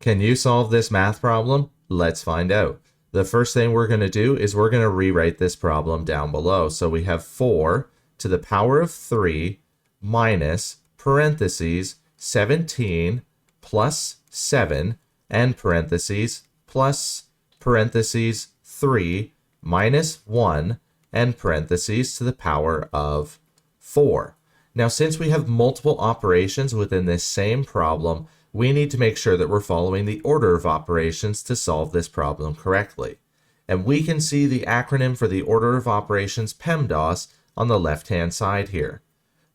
Can you solve this math problem? Let's find out. The first thing we're going to do is we're going to rewrite this problem down below. So we have 4 to the power of 3 minus parentheses 17 plus 7 and parentheses plus parentheses 3 minus 1 and parentheses to the power of 4. Now, since we have multiple operations within this same problem, we need to make sure that we're following the order of operations to solve this problem correctly. And we can see the acronym for the order of operations PEMDAS on the left-hand side here.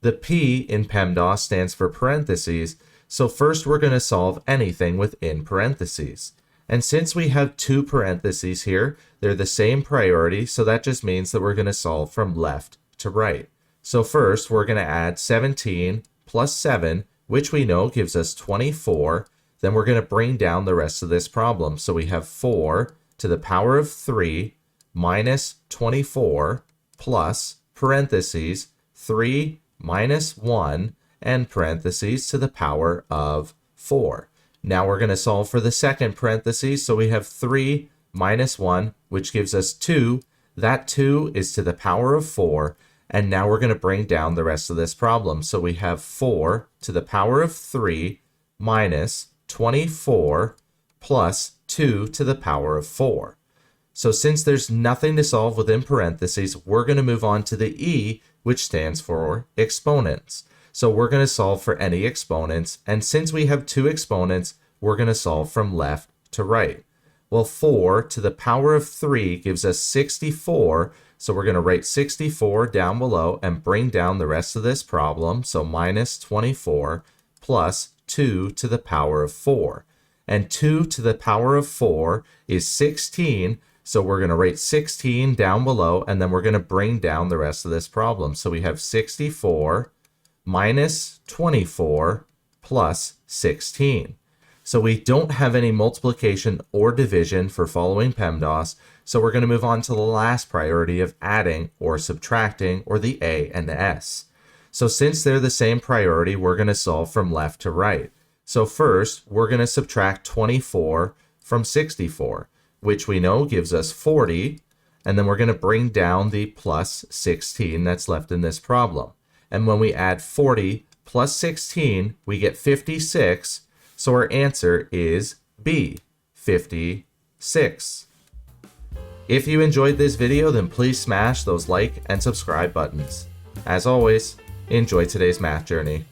The P in PEMDAS stands for parentheses, so first we're going to solve anything within parentheses. And since we have two parentheses here, they're the same priority, so that just means that we're going to solve from left to right. So first we're going to add 17 plus 7, which we know gives us 24. Then we're going to bring down the rest of this problem. So we have 4 to the power of 3 minus 24 plus parentheses 3 minus 1 and parentheses to the power of 4. Now we're going to solve for the second parentheses. So we have 3 minus 1, which gives us 2. That 2 is to the power of 4. And now we're going to bring down the rest of this problem. So we have 4 to the power of 3 minus 24 plus 2 to the power of 4. So since there's nothing to solve within parentheses, we're going to move on to the E, which stands for exponents. So we're going to solve for any exponents. And since we have two exponents, we're going to solve from left to right. Well, 4 to the power of 3 gives us 64. So we're going to write 64 down below and bring down the rest of this problem. So minus 24 plus 2 to the power of 4. And 2 to the power of 4 is 16. So we're going to write 16 down below, and then we're going to bring down the rest of this problem. So we have 64 minus 24 plus 16. So we don't have any multiplication or division for following PEMDAS, so we're going to move on to the last priority of adding or subtracting, or the A and the S. So since they're the same priority, we're going to solve from left to right. So first, we're going to subtract 24 from 64, which we know gives us 40, and then we're going to bring down the plus 16 that's left in this problem. And when we add 40 plus 16, we get 56. So our answer is B, 56. If you enjoyed this video, then please smash those like and subscribe buttons. As always, enjoy today's math journey.